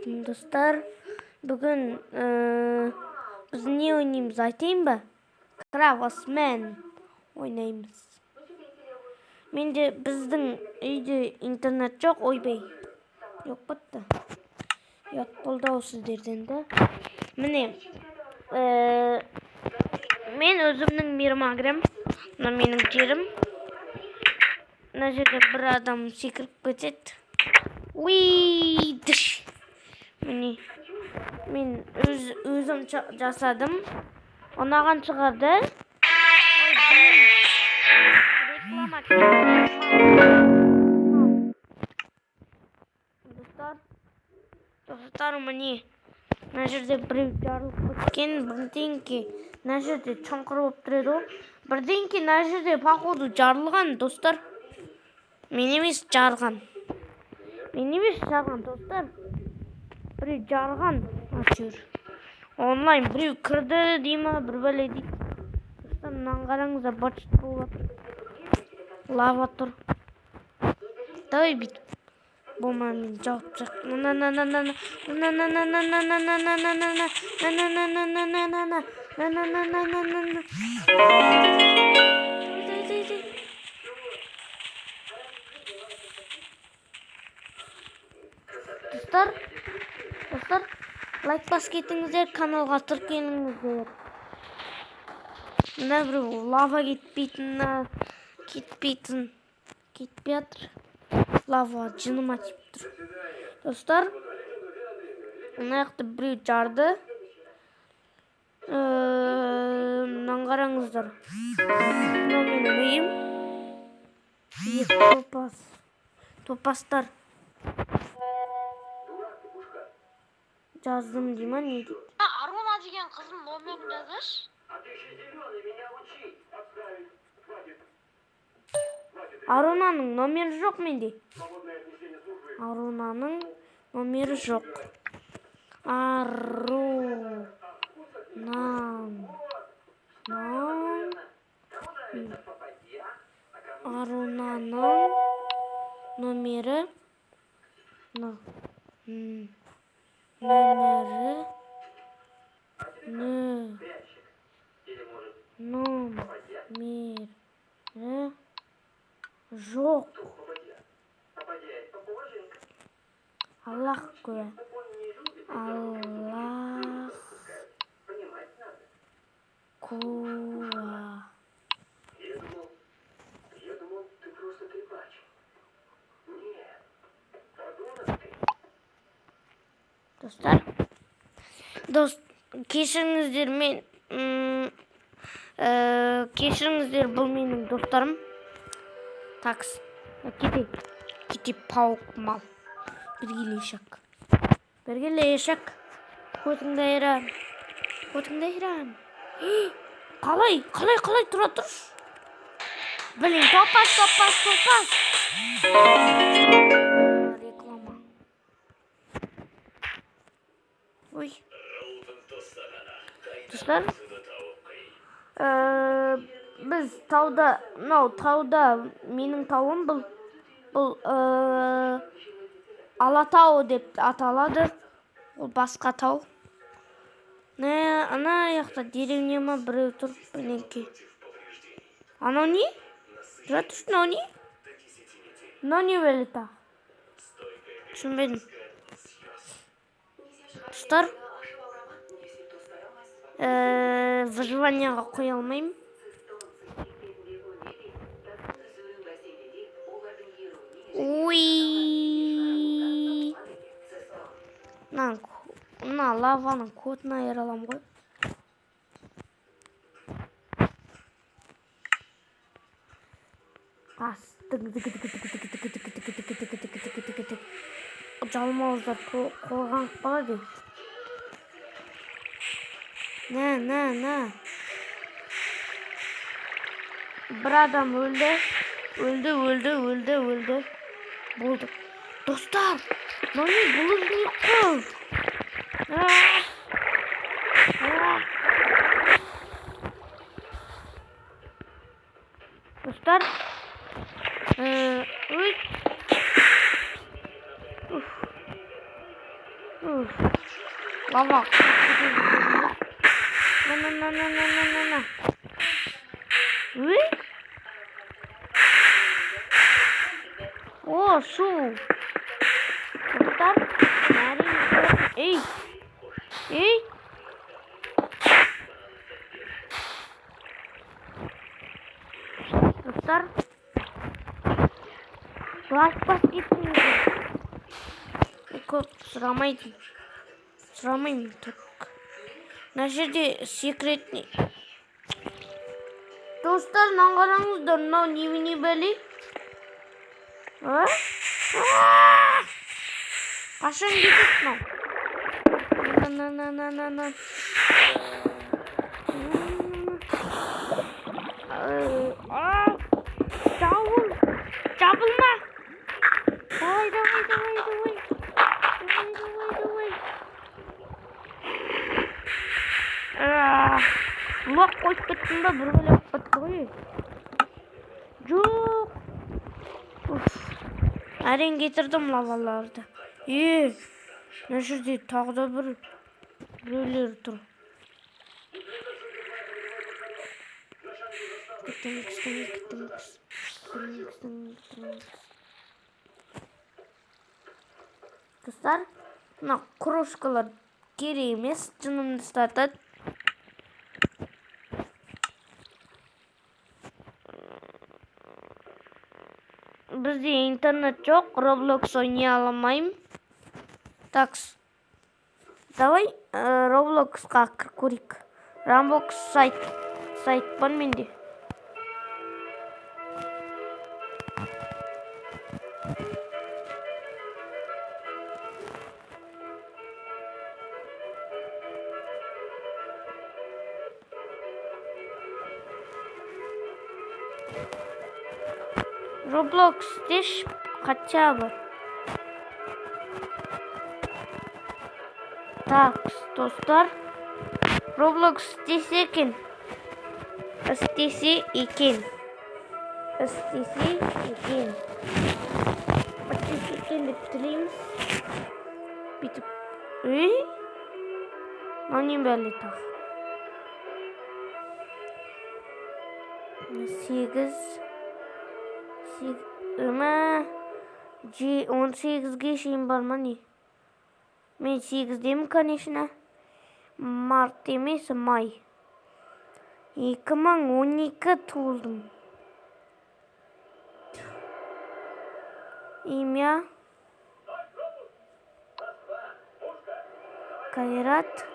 Саламатсызбы, достар. Бүгін біз не ойнаймыз айтайын ба? Кравосмен ойнаймыз. Менде біздің үйде интернет жоқ, ойбай. Жоқ бітті. Ят болды ау сіздерден де. Міне, мен өзімнің мирыма кірем. Мына менің жерім. Мына жерде бір адам секіріп кетеді. Уи, дыш. Міне, мен өзім жасадым. Ұнаған шығарды. Реклама. Достар, міне. Мына жерде біреу жарылып кеткен, бірдеңке. Мына жерде чоңқыр болып тұрады. Бірдеңке мына жерде походу жарылған, достар. Мен емес жарған. Достар. Біреу жарған. Онлайн біреу кірді дейма, бір бәле дейді. Достар, мынаны қараңыздар, бачыт болып жатыр. Лава тұр. Давай бүйтіп. Болма, мен жауып жақ. Достар, лайк бас кетіңіздер, каналға тіркеліңіздер. Мына бір лава кетпей жатыр. Лава жыныма тиіп тұр. Достар, мына жақта біреу жарды. Мынаны қараңыздар. Мына менің үйім. Топастар. Жаздым дейма, не дейді? Аруна деген қыздың номерін жазыш. Арунаның номері жоқ менде. Арунаның номері жоқ. Арунаның номері жоқ. Аллах куә. Достар, кешіріңіздер, кешіріңіздер, бұл менің достарым. Такс, кете пауық мал. Біргелешек. Көтіңді айран. Қалай тұра тұрш? Блин, топас. Реклама. Ой. Достар, біз тауда, менің тауым бұл Алатау деп аталады. Ол басқа тау. Ана яқта деревняма біреу тұр, бірнеңке. Анау не? Жатыш, мынау не? Мынау не вәліта? Түсінбедім. Достар, выживанияға қоя алмайым. Мына лаваның көтін айыра алам ғой. Жалмауыздар қорған қалады. Нә. Бір адам өлді. Болды. Достар, мені бұл не қол? Dostlar, Lava. Na. О, су. Достар. Эй. Достар. Бас кетіңіздер. Көп сұрамаймын тұрық. Мына жерде секретный. Достар, мынаны қараңыздар, мынау немене бәле? Қашан кетеді мынау? На. Жабылма. Давай. Лоқ қойып кеттім ба, бір бөлек бітті ғой. Жоқ. Әрең кетірдім лаваларды. Мына жерде тағы да біреулер тұр. Кетіңіз. Достар, мына крошкалар керек емес, жынымды ұстатады. Бізде интернет жоқ, Roblox ойнай алмаймын. Такс. Давай Robloxқа көрейік. Roblox сайт бар менде. Roblox здесь хотя бы. Так, достар. Roblox здесь екен. STC екен деп тілейміз. Бүйтіп. Мынау бәле тағы. 18-ге шейін бар ма не? Мен 8-демін, конечно. Март емес, май. 2012 туылдым. Имя Кайрат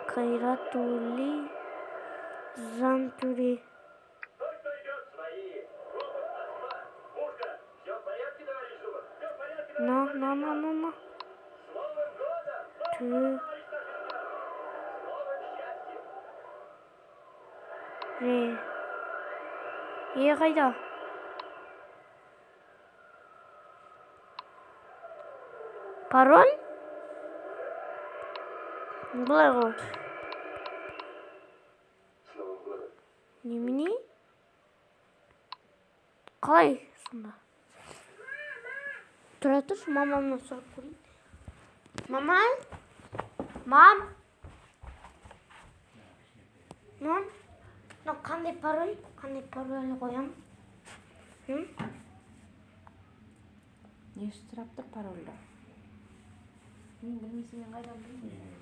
Кайратули Зантури. На. Қайда? Пароль? Былай ғой. Немене? Қалай сонда? Тұра тұршы, мамамнан сұрап көрейін. Мам? Қандай пароль қоям? Не сұрап тұр парольді? Мен білмейсің, мен қайдан білмеймін.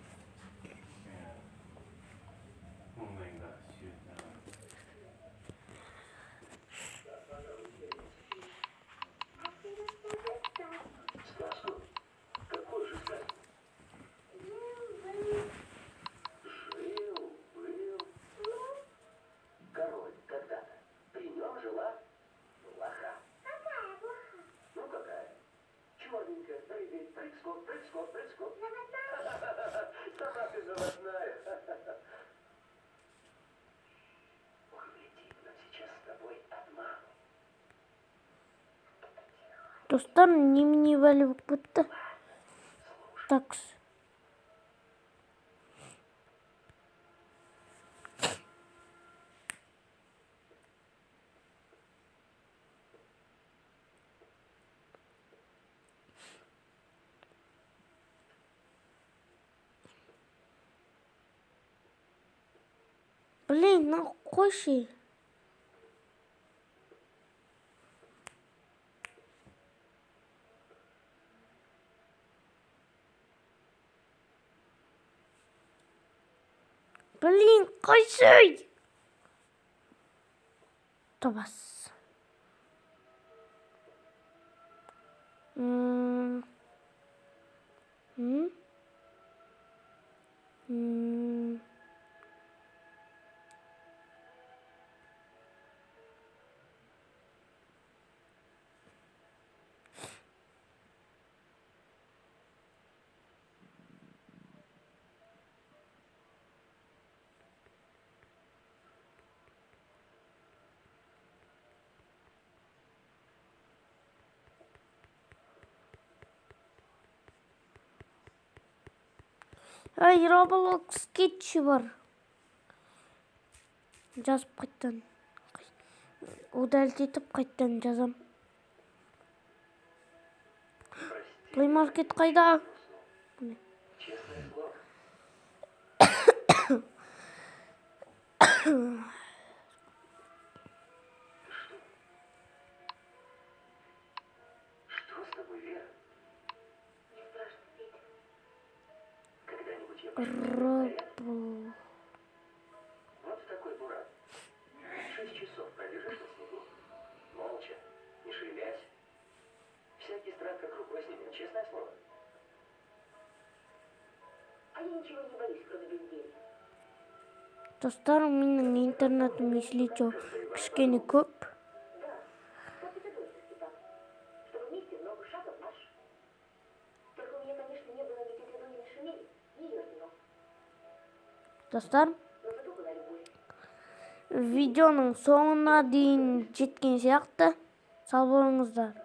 Достар, немене бәле болып кетті. Такс. Блин, қойшы. Блин, қойшы. Табас. Ай, Roblox кетші бар. Жазып қайттан. Удалить қайттан жазам. Play Market қайда? Робл. Вот такой дурак. 6 часов пролежишь на снегу. Молча, не шевелясь. Всякий страх как рукой снимет, честное слово. А я ничего не боюсь, кроме безделья. Достар, менің интернетім еслечу кішкене көп. Да, как это говорится, Степан? Чтобы вместе много шагов марш. Только у меня, конечно, не было ни Петридони, ни Шумели, ни ее одино. Достар, Но зато была любовь. видеоның соңына дейін жеткен сияқты. Сау болыңыздар.